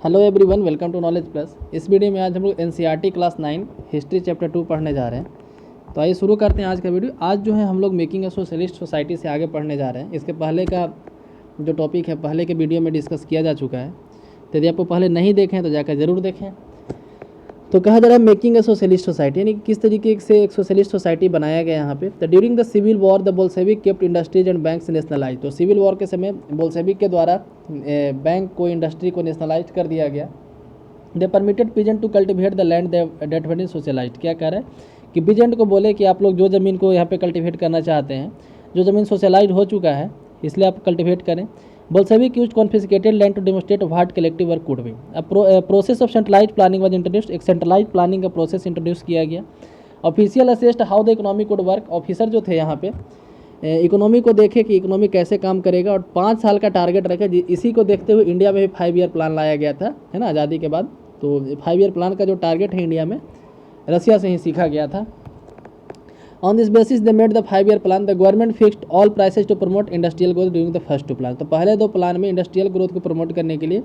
Hello everyone, welcome to knowledge plus. इस video में आज हम लोग एनसीईआरटी क्लास 9 हिस्ट्री चैप्टर 2 पढ़ने जा रहे हैं। तो आइए शुरू करते हैं आज का वीडियो। आज जो है हम लोग मेकिंग अ सोशलिस्ट सोसाइटी से आगे पढ़ने जा रहे हैं। इसके पहले का जो टॉपिक है पहले के वीडियो में डिस्कस किया जा चुका है, तो यदि आपको पहले नहीं देखें तो जाकर ज़रूर देखें। तो कहा जा रहा है मेकिंग अ सोशलिस्ट सोसाइटी, यानी किस तरीके से एक सोशलिस्ट सोसाइटी बनाया गया यहाँ पे। तो during the civil war the Bolshevik kept industries and banks nationalise. तो सिविल वॉर के समय बोल्शेविक के द्वारा बैंक को, इंडस्ट्री को नेशनलाइज कर दिया गया। They permitted peasant to cultivate the land that when socialized. क्या कह रहा है कि पीजेंट को बोले कि आप लोग जो ज़मीन को यहाँ पे कल्टिवेट करना चाहते हैं, जो ज़मीन सोशलाइज हो चुका है इसलिए आप कल्टिवेट करें। Bolshevik used confiscated land to demonstrate what collective work could be. अब process of centralize planning was introduced. एक सेंट्रलाइज प्लानिंग का प्रोसेस इंट्रोड्यूस किया गया। Official assessed how the economy could work. Officer जो थे यहाँ पे इकोनॉमी को देखे कि इकोनॉमी कैसे काम करेगा और 5 साल का टारगेट रखे। इसी को देखते हुए इंडिया में भी 5 ईयर प्लान लाया गया था, है ना, आज़ादी के बाद। तो 5 ईयर प्लान का जो टारगेट है इंडिया में, रसिया से ही सीखा गया था। On this basis they made the 5 year plan. The government fixed all prices to promote industrial growth during the first 2 plan. तो पहले 2 प्लान में इंडस्ट्रियल ग्रोथ को प्रमोट करने के लिए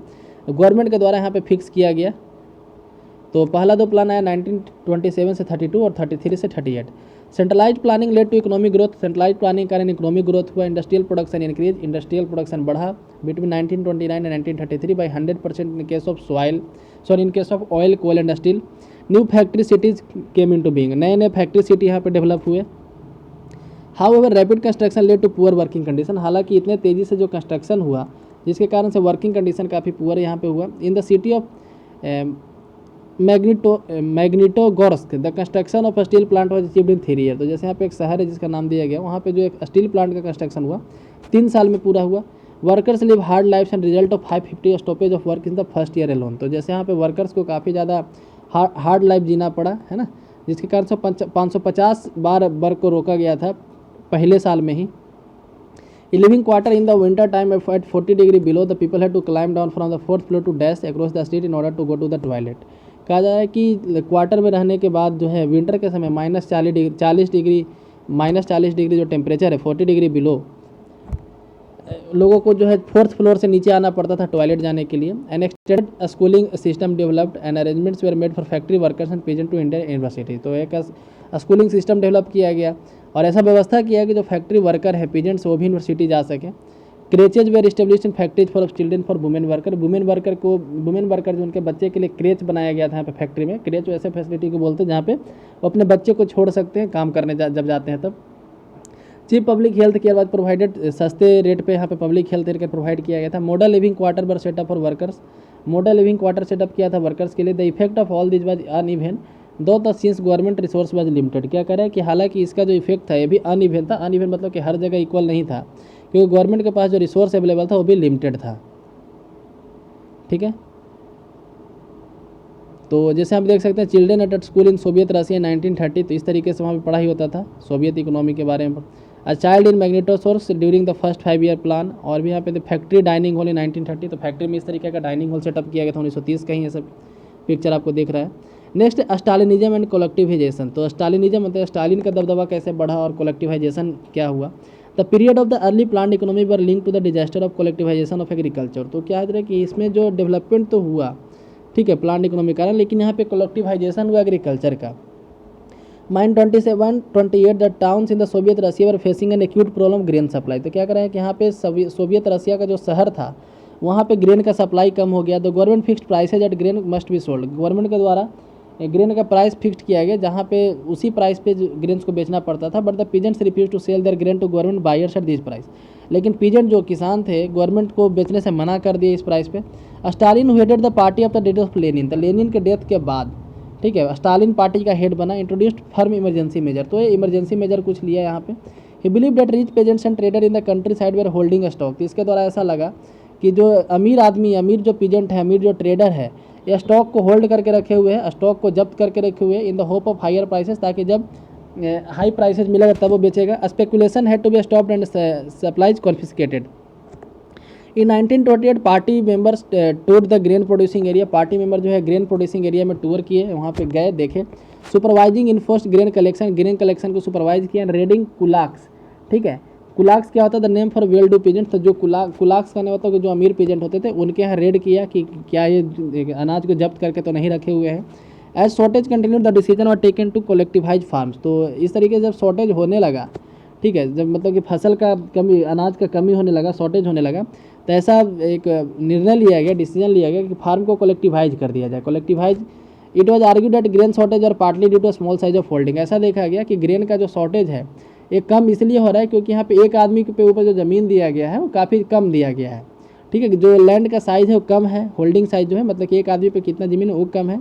गवर्नमेंट के द्वारा यहाँ पे फिक्स किया गया। तो पहला 2 प्लान आया 1927 से 32 और 33 से 38। Centralize planning led to economic growth. Centralize planning कारण इकोनॉमिक ग्रोथ हुआ। Industrial production increase. Industrial production बढ़ा between 1929 and 1933 by 100% in case of oil, coal and steel. New factory cities came into being. नए नए factory city यहाँ पे develop हुए। However rapid construction led to poor working condition. हालांकि इतने तेज़ी से जो कंस्ट्रक्शन हुआ जिसके कारण से वर्किंग कंडीशन काफ़ी पुअर यहाँ पे हुआ। In the city of Magnitogorsk the construction of steel plant was achieved in 3 year. तो जैसे यहाँ पे एक शहर है जिसका नाम दिया गया, वहाँ पे जो एक स्टील प्लांट का कंस्ट्रक्शन हुआ 3 साल में पूरा हुआ। Workers live hard life and result of 550 stoppage of work in the first year alone. तो जैसे यहाँ पे वर्कर्स को काफ़ी ज़्यादा हार्ड लाइफ जीना पड़ा, है ना, जिसके कारण से 550 बार वर्क को रोका गया था पहले साल में ही। Living quarter in the winter time at 40 degree below the people had to climb down from the 4th floor to dash across the street in order to go to the toilet. कहा जा रहा है कि quarter में रहने के बाद जो है विंटर के समय -40 डिग्री जो टेम्परेचर है 40 डिग्री बिलो, लोगों को जो है 4th फ्लोर से नीचे आना पड़ता था टॉयलेट जाने के लिए। An extended schooling system developed and arrangements were made for factory workers and peasant to Indian university. तो एक स्कूलिंग सिस्टम डेवलप किया गया और ऐसा व्यवस्था किया कि जो फैक्ट्री वर्कर है पीजेंट्स वो भी यूनिवर्सिटी जा सकें। Creches were establish in factories for children for women worker. Women worker जो उनके बच्चे के लिए क्रेच बनाया गया था यहाँ पे फैक्ट्री में। क्रेच ऐसे फैसिलिटी को बोलते हैं जहाँ पे वो अपने बच्चे को छोड़ सकते हैं काम करने जब जाते हैं तब। Cheap public health care was provided. सस्ते रेट पे यहाँ पे पब्लिक हेल्थ केयर प्रोवाइड किया गया था। Model living quarter were set up for workers. Model living quarter set up किया था वर्कर्स के लिए। The effect of all this was uneven though the since government resource was limited. क्या कह रहा है कि हालांकि इसका जो इफेक्ट था ये भी अनइवन था। अनइवन मतलब कि हर जगह इक्वल नहीं था, क्योंकि गवर्नमेंट के पास जो रिसोर्स अवेलेबल था वो भी लिमिटेड था। ठीक है, तो जैसे आप देख सकते हैं children at school in Soviet Russia 1930। तो इस तरीके से वहाँ पर पढ़ाई होता था सोवियत इकोनॉमी के बारे में। A child in Magnitogorsk during the first 5 year plan. और भी यहाँ पे फैक्ट्री डाइनिंग हॉल इन 1930। तो फैक्ट्री में इस तरीके का डाइनिंग हॉल सेटअप किया गया था 1930 का ही ये सब पिक्चर आपको दिख रहा है। Next Stalinism and collectivization. तो स्टालिनिज्म मतलब स्टालिन का दबदबा कैसे बढ़ा और कोलेक्टिवाइजेशन क्या हुआ। The period of the early planned economy were link to the disaster of collectivization of agriculture. तो क्या है कि इसमें जो डेवलपमेंट तो हुआ, ठीक है, प्लांट इकोनॉमी कारण, लेकिन यहाँ पे कोलेक्टिवाइजेशन हुआ एग्रीकल्चर का। Mine 27-28 the towns in the Soviet Russia were facing an acute problem grain supply. तो क्या कर रहे हैं कि यहाँ पे सोवियत रशिया का जो शहर था वहाँ पे ग्रेन का सप्लाई कम हो गया। तो government fixed prices at grain must be sold. Government के द्वारा ग्रेन का प्राइस फिक्स्ड किया गया जहाँ पे उसी प्राइस पे ग्रेन्स को बेचना पड़ता था। But the peasants refuse to sell their grain to government buyers at this price. लेकिन पीजेंट जो किसान थे गवर्नमेंट को बेचने से मना कर दिए इस प्राइस पे। Stalin who headed the party of the death of Lenin. तो लेनिन के डेथ के बाद, ठीक है, स्टालिन पार्टी का हेड बना। Introduced firm emergency measure. तो ये इमरजेंसी मेजर कुछ लिया यहाँ पे। He believe that rich peasants and trader in the countryside were holding stock. तो इसके द्वारा ऐसा लगा कि जो अमीर आदमी, अमीर जो पीजेंट है, अमीर जो ट्रेडर है, ये स्टॉक को होल्ड करके रखे हुए हैं, स्टॉक को जब्त करके रखे हुए in the hope of higher prices, ताकि जब हाई प्राइसेस मिलेगा तब वो बेचेगा। Speculation had to be stopped and supplies confiscated. In 1928 party members tour the grain producing area. Party member जो है ग्रेन प्रोड्यूसिंग एरिया में टूर किए, वहाँ पे गए, देखे। Supervising enforced grain collection. Grain collection को सुपरवाइज किया। रेडिंग कुलाक्स, ठीक है, कुलाक्स क्या होता है, the name for well do peasant. तो जो कुलाक्स का नाम होता है, जो अमीर पीजेंट होते थे उनके यहाँ रेड किया कि क्या ये अनाज को जब्त करके तो नहीं रखे हुए हैं। As shortage continue the decision were taken to collectivize farms. तो इस तरीके से जब शॉर्टेज होने लगा, ठीक है, जब मतलब कि फसल का कमी, अनाज का कमी होने लगा, शॉर्टेज होने लगा, तो ऐसा एक निर्णय लिया गया, डिसीजन लिया गया कि फार्म को कलेक्टिवाइज कर दिया जाए। Collectivize it was argue that grain shortage और partly due to small size of holding. ऐसा देखा गया कि ग्रेन का जो शॉर्टेज है ये कम इसलिए हो रहा है क्योंकि यहाँ पे एक आदमी के ऊपर जो ज़मीन दिया गया है वो काफ़ी कम दिया गया है, ठीक है। जो लैंड का साइज़ है वो कम है, होल्डिंग साइज जो है मतलब कि एक आदमी पे कितना ज़मीन है वो कम है।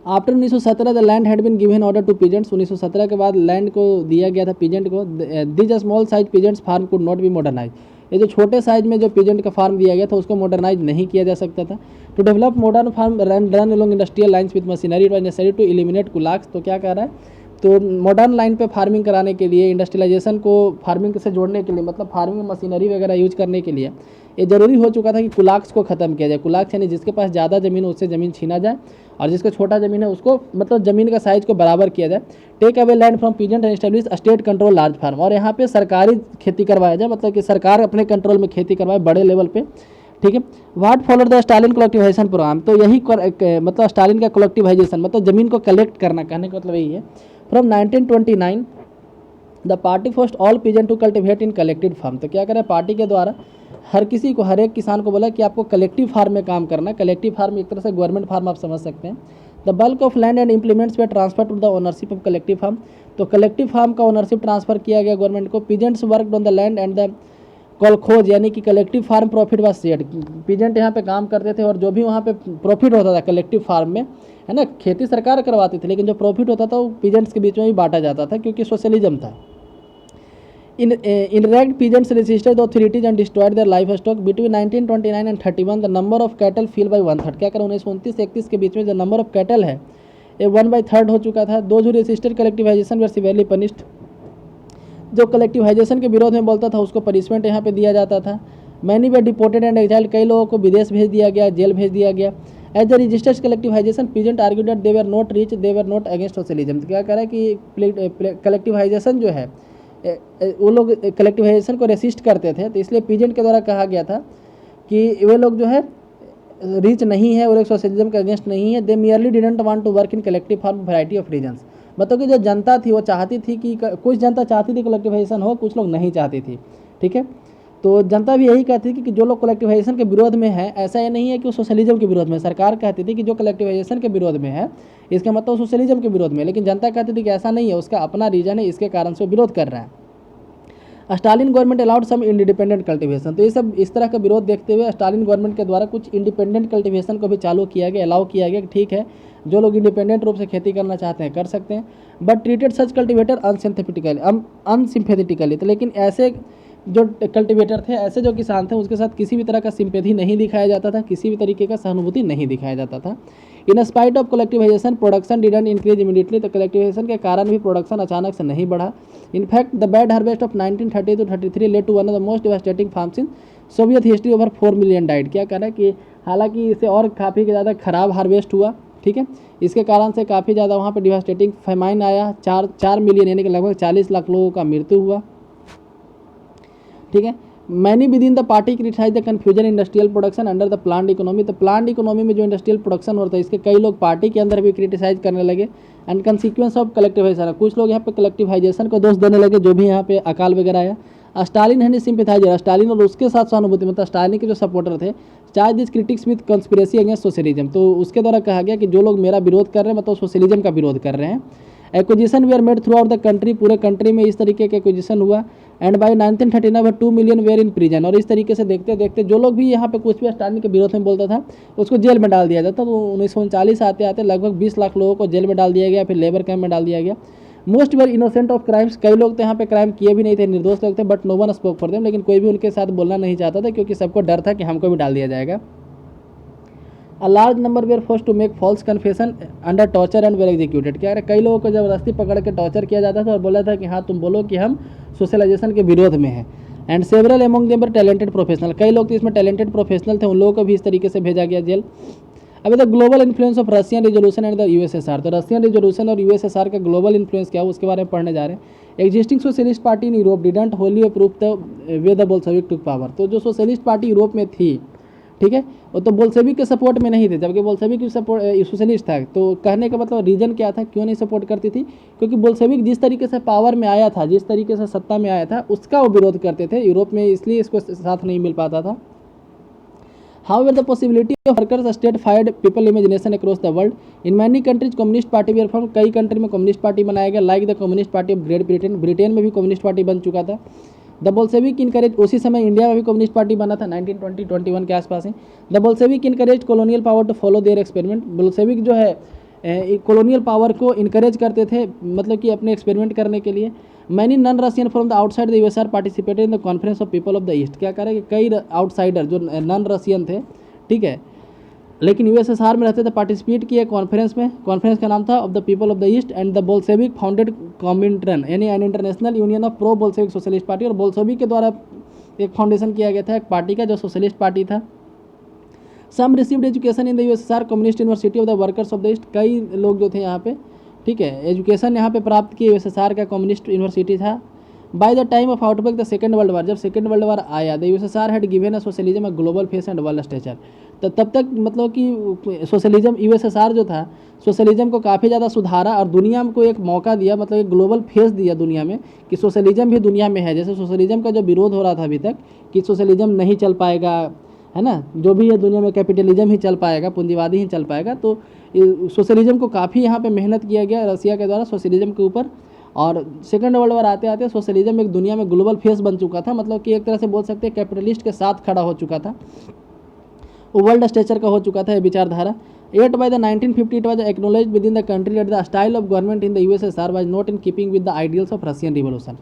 After 1917 the land had been given order to peasants. 1917 के बाद लैंड को दिया गया था पीजेंट को। This small size peasants farm could not be modernise. ये जो छोटे साइज में जो पीजेंट का फार्म दिया गया था उसको मॉडर्नाइज नहीं किया जा सकता था। To develop modern farm run along industrial lines with machinery it was necessary to eliminate kulaks. तो क्या कह रहा है, तो मॉडर्न लाइन पे फार्मिंग कराने के लिए, इंडस्ट्रियलाइजेशन को फार्मिंग से जोड़ने के लिए, मतलब फार्मिंग में मशीनरी वगैरह यूज करने के लिए ये ज़रूरी हो चुका था कि कुलाक्स को ख़त्म किया जाए। कुलाक्स यानी जिसके पास ज़्यादा ज़मीन हो उससे ज़मीन छीना जाए और जिसका छोटा ज़मीन है उसको मतलब ज़मीन का साइज़ को बराबर किया जाए। Take away land from peasant and establish state control large farm. और यहाँ पे सरकारी खेती करवाया जाए, मतलब कि सरकार अपने कंट्रोल में खेती करवाए बड़े लेवल पे, ठीक है। What followed the Stalin collectivization program. तो यही मतलब स्टालिन का कलेक्टिवाइजेशन मतलब ज़मीन को कलेक्ट करना, कहने का मतलब यही है। From 1929 the party first all peasant to cultivate in collected farm. तो क्या करें, पार्टी के द्वारा हर किसी को, हर एक किसान को बोला कि आपको कलेक्टिव फार्म में काम करना है। कलेक्टिव फार्म एक तरह से गवर्नमेंट फार्म आप समझ सकते हैं। The bulk of land and implements were transfer to the ownership of collective farm. तो कलेक्टिव फार्म का ओनरशिप ट्रांसफर किया गया गवर्नमेंट को। Peasants work on the land and the kolkhoz, यानी कि collective farm profit was shared. Peasant यहाँ पे काम करते थे और जो भी वहाँ पे प्रॉफिट होता था कलेक्टिव फार्म में, है ना, खेती सरकार करवाती थी लेकिन जो प्रॉफिट होता था वो पीजेंट्स के बीच में भी बांटा जाता था क्योंकि सोशलिज्म था। Indirect peasants resisted the authorities and destroyed their livestock. Between 1929 and 31 the number of cattle fell by 1/3। क्या करें, 1929-31 के बीच में जो नंबर ऑफ कैटल है ये 1/3 हो चुका था। Those who resisted collectivization were severely punished। जो कलेक्टिवाइजेशन के विरोध में बोलता था उसको पनिशमेंट यहाँ पे दिया जाता था। Many were deported and exiled। कई लोगों को विदेश भेज दिया गया, जेल भेज दिया गया। As the resistance collectivization, peasant argued that they were not rich, they were not against socialism। तो क्या कह रहा है कि कलेक्टिवाइजेशन जो है वो लोग कलेक्टिवाइजेशन को रेसिस्ट करते थे, तो इसलिए पीजेंट के द्वारा कहा गया था कि वे लोग जो है रिच नहीं है और एक सोशलिज्म के अगेंस्ट नहीं है। They merely didn't want to work in collective for variety of reasons. मतलब कि जो जनता थी वो चाहती थी कि कुछ जनता चाहती थी कलेक्टिवाइजेशन हो, कुछ लोग नहीं चाहती थी, ठीक है। तो जनता भी यही कहती थी कि जो लोग कलेक्टिवाइजेशन के विरोध में है, ऐसा ये नहीं है कि वो सोशलिज्म के विरोध में। सरकार कहती थी कि जो कलेक्टिवाइजेशन के विरोध में है इसका मतलब सोशलिज्म के विरोध में, लेकिन जनता कहती थी कि ऐसा नहीं है, उसका अपना रीजन है, इसके कारण से वो विरोध कर रहा है। Stalin government allowed some independent cultivation. तो ये सब इस तरह का विरोध देखते हुए स्टालिन गवर्नमेंट के द्वारा कुछ इंडिपेंडेंट कल्टिवेशन को भी चालू किया गया, अलाउ किया गया कि ठीक है जो लोग इंडिपेंडेंट रूप से खेती करना चाहते हैं कर सकते हैं। But treated such cultivator unsympathetically. तो लेकिन ऐसे जो कल्टिवेटर थे, ऐसे जो किसान थे, उसके साथ किसी भी तरह का सिंपैथी नहीं दिखाया जाता था, किसी भी तरीके का सहानुभूति नहीं दिखाया जाता था। In spite of collectivization production didn't increase immediately. तो कलेक्टिवाइजेशन के कारण भी प्रोडक्शन अचानक से नहीं बढ़ा। In fact the bad harvest of 1930 to 33 led to one of the most devastating famines in Soviet history. Over 4 million died. क्या कह रहा है कि हालांकि इससे और काफ़ी ज़्यादा खराब हार्वेस्ट हुआ, ठीक है, इसके कारण से काफ़ी ज़्यादा वहाँ पर डिवास्टेटिंग फेमाइन आया। 4 मिलियन यानी कि लगभग 40 लाख लोगों का मृत्यु हुआ, ठीक है। Many within the party criticize the confusion industrial production under the planned economy. तो प्लांट इकोनॉमी में जो इंडस्ट्रियल प्रोडक्शन होता है इसके कई लोग पार्टी के अंदर भी क्रिटिसाइज करने लगे। एंड कंसिक्वेंस ऑफ कलेक्टिवाइजेशन, कुछ लोग यहाँ पे कलेक्टिवाइजेशन को दोष देने लगे जो भी यहाँ पे अकाल वगैरह आया। स्टालिन है सिंपैथाइजर, स्टालिन और उसके साथ सहानुभूति, मतलब स्टालिन के जो सपोर्टर थे, charge this critics with conspiracy against socialism. तो उसके द्वारा कहा गया कि जो लोग मेरा विरोध कर रहे हैं मतलब सोशलिज्म का विरोध कर रहे हैं। Acquisition we are made throughout the country, पूरे कंट्री में इस तरीके के एक्विजिशन हुआ। And by 1939 2 million were in prison. और इस तरीके से देखते देखते जो लोग भी यहाँ पे कुछ भी स्टालिन के विरोध में बोलता था उसको जेल में डाल दिया जाता। तो 1939 आते आते लगभग 20 लाख लोगों को जेल में डाल दिया गया, फिर लेबर कैंप में डाल दिया गया। Most were innocent of crimes, कई लोग तो यहाँ पे क्राइम किए भी नहीं थे, निर्दोष लोग थे, but no one spoke for them, लेकिन कोई भी उनके साथ बोलना नहीं चाहता था क्योंकि सबको डर था कि हमको भी डाल दिया जाएगा। A large number were forced to make false confession under torture and were executed. क्या कई लोगों को जबरदस्ती पकड़ के टॉर्चर किया जाता था और बोला था कि हाँ तुम बोलो कि हम सोशलाइजेशन के विरोध में हैं। And several among them were talented professional, कई लोग तो इसमें टैलेंटेड प्रोफेशनल थे, उन लोगों को भी इस तरीके से भेजा गया जेल। अभी the global influence of Russian resolution and the USSR, तो रशियन रिजोल्यूशन और यूएसएसआर का ग्लोबल इन्फ्लुएंस क्या है उसके बारे में पढ़ने जा रहे हैं। Existing socialist party in Europe didn't Holi approve the way the Bolshevik took power, तो जो सोशलिस्ट पार्टी यूरोप में थी, ठीक है, वो तो बोल्शेविक के सपोर्ट में नहीं थे, जबकि बोल्शेविक सोशलिस्ट था। तो कहने का मतलब रीजन क्या था, क्यों नहीं सपोर्ट करती थी, क्योंकि बोल्शेविक जिस तरीके से पावर में आया था, जिस तरीके से सत्ता में आया था, उसका वो विरोध करते थे यूरोप में, इसलिए इसको साथ नहीं मिल पाता था। However, the possibility of workers state fired people imagination across the world. In many countries, communist party were formed. कई कंट्री में कम्युनिस्ट पार्टी बनाया गया, like the communist party of great Britain, Britain में भी कम्युनिस्ट पार्टी बन चुका था। The Bolshevik encourage, उसी समय इंडिया में भी कम्युनिस्ट पार्टी बना था 1920-21 के आसपास है। The Bolshevik encourage colonial power to follow their experiment, Bolshevik जो है कॉलोनियल पावर को इनकरेज करते थे, मतलब कि अपने एक्सपेरिमेंट करने के लिए। Many non Russian from the outside the USR participated in the conference of people of the east, क्या करें कि कई आउटसाइडर जो नॉन रशियन थे, ठीक है, लेकिन यूएसएसआर में रहते थे, पार्टिसिपेट किए कॉन्फ्रेंस में। कॉन्फ्रेंस का नाम था of the people of the East and the Bolshevik founded Comintern, यानी an international union of pro Bolshevik socialist party, और बोल्शेविक के द्वारा एक फाउंडेशन किया गया था एक पार्टी का जो सोशलिस्ट पार्टी था। Some received education in the USSR communist university of the workers of the East, कई लोग जो थे यहाँ पे, ठीक है, एजुकेशन यहाँ पे प्राप्त किए, यूएसएसआर का कम्युनिस्ट यूनिवर्सिटी था। By the time of outbreak the second world war, जब सेकेंड वर्ल्ड वार आया, the USSR had given a socialism a global face and world stature, तो तब तक मतलब कि सोशलिज्म, यूएसएसआर जो था सोशलिज्म को काफ़ी ज़्यादा सुधारा और दुनिया को एक मौका दिया, मतलब एक ग्लोबल फेस दिया दुनिया में कि सोशलिज्म भी दुनिया में है। जैसे सोशलिज्म का जो विरोध हो रहा था अभी तक कि सोशलिज्म नहीं चल पाएगा, है ना, जो भी है दुनिया में कैपिटलिज्म ही चल पाएगा, पूंजीवादी ही चल पाएगा, तो सोशलिज्म को काफ़ी यहाँ पे मेहनत किया गया रसिया के द्वारा सोशलिज्म के ऊपर। और सेकेंड वर्ल्ड वार आते आते सोशलिज्म एक दुनिया में ग्लोबल फेस बन चुका था, मतलब कि एक तरह से बोल सकते हैं कैपिटलिस्ट के साथ खड़ा हो चुका था, वो वर्ल्ड स्टेचर का हो चुका था ये विचारधारा। At by the 1950 it was acknowledged within the country that the style of government in the USSR was not in keeping with the ideals of Russian revolution.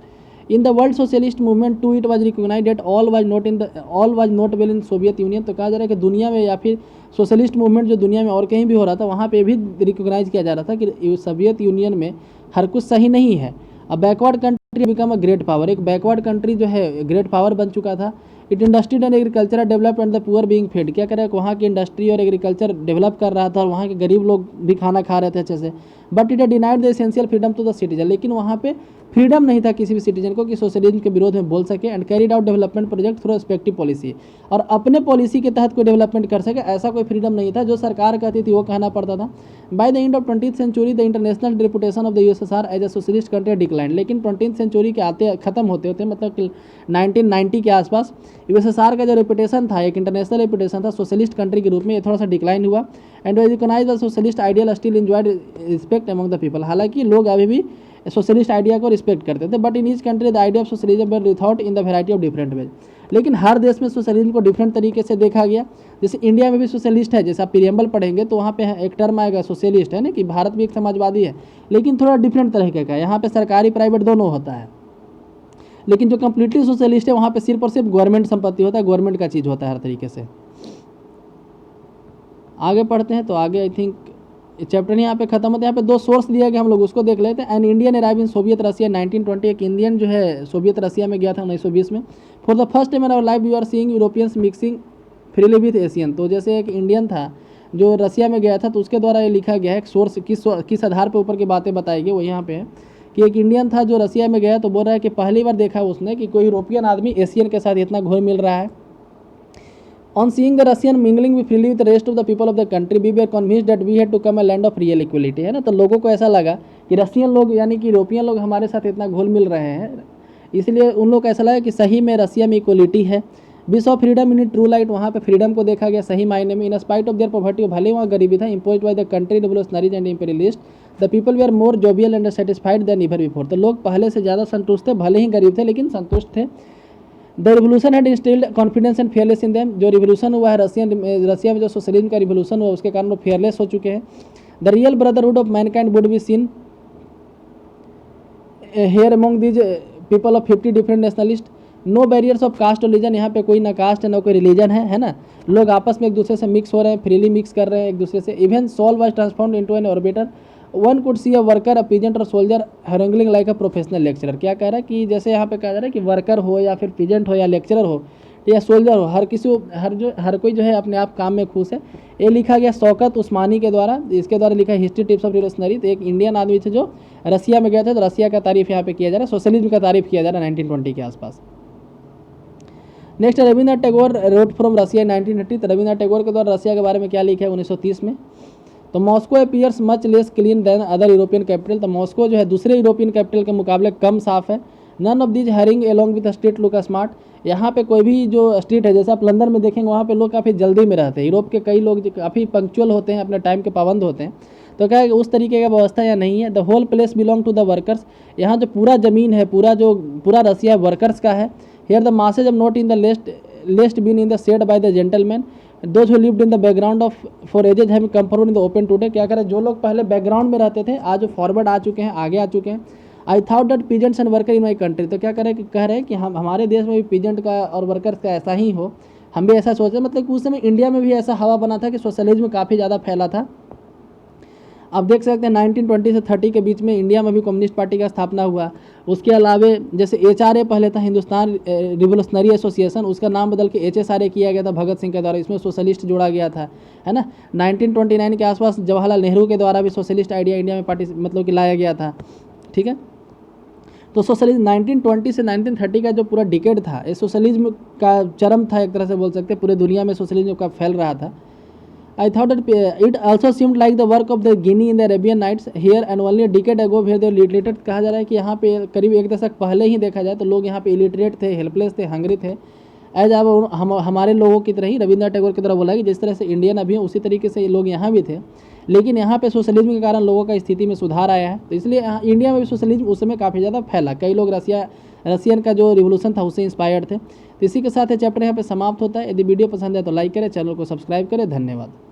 In the world socialist movement too it was recognized that all was not well in Soviet Union, तो कहा जा रहा है कि दुनिया में या फिर सोशलिस्ट मूवमेंट जो दुनिया में और कहीं भी हो रहा था वहाँ पे भी रिकॉग्नाइज किया जा रहा था कि सोवियत यूनियन में हर कुछ सही नहीं है। अब backward country become a great power, एक बैकवर्ड कंट्री जो है ग्रेट पावर बन चुका था। It industry and agriculture develop and the poor being fade, क्या करे वहाँ की इंडस्ट्री और एग्रीकल्चर डेवलप कर रहा था और वहाँ के गरीब लोग भी खाना खा रहे थे अच्छे से। But it denied the essential freedom to the citizen, लेकिन वहाँ पे फ्रीडम नहीं था किसी भी सिटीजन को कि सोशलिज्म के विरोध में बोल सके। And carried out development project through respective policy, और अपने पॉलिसी के तहत कोई डेवलपमेंट कर सके ऐसा कोई फ्रीडम नहीं था, जो सरकार कहती थी वो कहना पड़ता था। By the end of 20th century the international reputation of the USSR as a socialist country decline, लेकिन 20th सेंचुरी के आते खत्म होते होते मतलब 1990 के आसपास यूएसएसआर का जो रेपुटेशन था, एक इंटरनेशनल रेपुटेशन था सोशलिस्ट कंट्री के रूप में, ये थोड़ा सा डिक्लाइन हुआ। And recognize the socialist ideal still enjoyed respect among the people, हालांकि लोग अभी भी सोशलिस्ट आइडिया को रिस्पेक्ट करते थे। But in each country the idea of socialism were rethought in the variety of different ways, लेकिन हर देश में सोशलिज्म को डिफरेंट तरीके से देखा गया। जैसे इंडिया में भी सोशलिस्ट है, जैसे आप प्रीएम्बल पढ़ेंगे तो वहाँ पे एक टर्म आएगा सोशलिस्ट, है ना, कि भारत भी एक समाजवादी है, लेकिन थोड़ा डिफरेंट तरीके का, यहाँ पे सरकारी प्राइवेट दोनों होता है। लेकिन जो कम्प्लीटली सोशलिस्ट है वहाँ पे सिर्फ और सिर्फ गवर्नमेंट संपत्ति होता है, गवर्नमेंट का चीज़ होता है हर तरीके से। आगे पढ़ते हैं, तो आगे आई थिंक चैप्टर यहाँ पे खत्म होता है। यहाँ पे दो सोर्स दिया गया, हम लोग उसको देख लेते हैं। An Indian arrive in Soviet Russia 1920, एक इंडियन जो है सोवियत रशिया में गया था 1920 में। For the first time in our life we are seeing Europeans mixing freely with Asian, तो जैसे एक इंडियन था जो रशिया में गया था, तो उसके द्वारा ये लिखा गया है। एक सोर्स किस आधार पर ऊपर की बातें बताई गई वो यहाँ पे है कि एक इंडियन था जो रशिया में गया, तो बोल रहा है कि पहली बार देखा उसने कि कोई यूरोपियन आदमी एशियन के साथ इतना घुल मिल रहा है। On seeing the Russian mingling freely with the rest of the people of the country, we were convinced that we had to come a land of real equality, है ना। तो लोगों को ऐसा लगा कि रशियन लोग यानी कि यूरोपियन लोग हमारे साथ इतना घुल मिल रहे हैं, इसलिए उन लोग को ऐसा लगा कि सही में रसिया में इक्वलिटी है। We saw freedom in true light, वहाँ पे फ्रीडम को देखा गया सही मायने में। In spite of their poverty, भले वहाँ गरीबी था, imposed by the country revolutionaries and imperialist, the people were more jovial and satisfied than ever before, तो लोग पहले से ज़्यादा संतुष्ट थे, भले ही गरीब थे लेकिन संतुष्ट थे। The revolution had instilled confidence and fearless in them, जो रिवोल्यूशन हुआ है रसिया में जो सोशलिज्म का रिवोल्यूशन हुआ उसके कारण वो फेयरलेस हो चुके हैं। The real brotherhood of mankind would be seen here among these people of 50 different nationalist, no barriers of caste और रिलीजन, यहाँ पे कोई ना कास्ट है ना कोई रिलीजन है ना, लोग आपस में एक दूसरे से मिक्स हो रहे हैं, फ्रीली मिक्स कर रहे हैं एक दूसरे से। Even soul was transformed into an orator, one could see a worker, a peasant और soldier haggling like a professional lecturer, क्या कह रहा है कि जैसे यहाँ पे कहा जा रहा है कि वर्कर हो या फिर पीजेंट हो या लेक्चरर हो, या सोल्जर हो, हर कोई जो है अपने आप काम में खुश है। ये लिखा गया शौकत उस्मानी के द्वारा, इसके द्वारा लिखा है हिस्ट्री टिप्स ऑफ रिवोल्यूशनरी। तो एक इंडियन आदमी थे जो रसिया में गए थे, तो रसिया का तारीफ यहाँ पे किया जा रहा है, सोशलिज्म का तारीफ किया जा रहा है 1920 के आसपास। Next Rabindranath Tagore wrote from Russia 1930। तो रविंद्रनाथ टैगोर के द्वारा रसिया के बारे में क्या लिखा है 1930 में। तो Moscow appears much less clean than other European capital. तो मॉस्को जो है दूसरे यूरोपियन कैपिटल के मुकाबले कम साफ है। None of these hurrying along with street look smart. यहाँ पे कोई भी जो स्ट्रीट है, जैसे आप लंदन में देखेंगे वहाँ पे लोग काफ़ी जल्दी में रहते हैं। यूरोप के कई लोग काफ़ी पंक्चुअल होते हैं, अपने टाइम के पाबंद होते हैं। तो क्या है उस तरीके का व्यवस्था यहाँ नहीं है। The whole place belong to the workers. यहाँ जो पूरा ज़मीन है, पूरा रसिया वर्कर्स का है। Here the masses of not in the least been in the shade by the gentleman. Those who lived in the background of for ages have come forward in the open today. क्या करें, जो लोग पहले background में रहते थे आज forward आ चुके हैं, आगे आ चुके हैं। I thought that peasants and worker in my country. तो क्या करें, कह रहे हैं कि हम हमारे देश में भी पीजेंट का और वर्कर्स का ऐसा ही हो, हम भी ऐसा सोचते हैं। मतलब उस समय इंडिया में भी ऐसा हवा बना था कि सोशलिज्म काफ़ी ज़्यादा फैला था। आप देख सकते हैं 1920 से 30 के बीच में इंडिया में भी कम्युनिस्ट पार्टी का स्थापना हुआ। उसके अलावा जैसे HRA पहले था, हिंदुस्तान रिवोल्यूशनरी एसोसिएशन, उसका नाम बदल के HSRA किया गया था भगत सिंह के द्वारा। इसमें सोशलिस्ट जोड़ा गया था, है ना। 1929 के आसपास जवाहरलाल नेहरू के द्वारा भी सोशलिस्ट आइडिया इंडिया में मतलब कि लाया गया था, ठीक है। तो सोशलिज्म 1920 से 1930 का जो पूरा डिकेड था, ये सोशलिज्म का चरम था, एक तरह से बोल सकते हैं। पूरे दुनिया में सोशलिज्म का फैल रहा था। I thought that it also seemed like the work of the Guinea in the Arabian Nights here and only a decade ago where they were illiterate। कहा जा रहा है कि यहाँ पे करीब एक दशक पहले ही देखा जाए तो लोग यहाँ पे इलिटरेट थे, हेल्पलेस थे, हंगरी थे। एज अब हमारे लोगों की तरह ही रविंद्रनाथ टैगोर की तरह बोला कि जिस तरह से इंडियन अभी उसी तरीके से लोग यहाँ भी थे। लेकिन यहाँ पे सोशलिज्म के कारण लोगों का स्थिति में सुधार आया है। तो इसलिए इंडिया में भी सोशलिज्म उस समय काफ़ी ज़्यादा फैला। कई लोग रसियन का जो रिवोल्यूशन था उससे इंस्पायर्ड थे। तो इसी के साथ ये चैप्टर यहाँ पे समाप्त होता है। यदि वीडियो पसंद है तो लाइक करें, चैनल को सब्सक्राइब करें। धन्यवाद।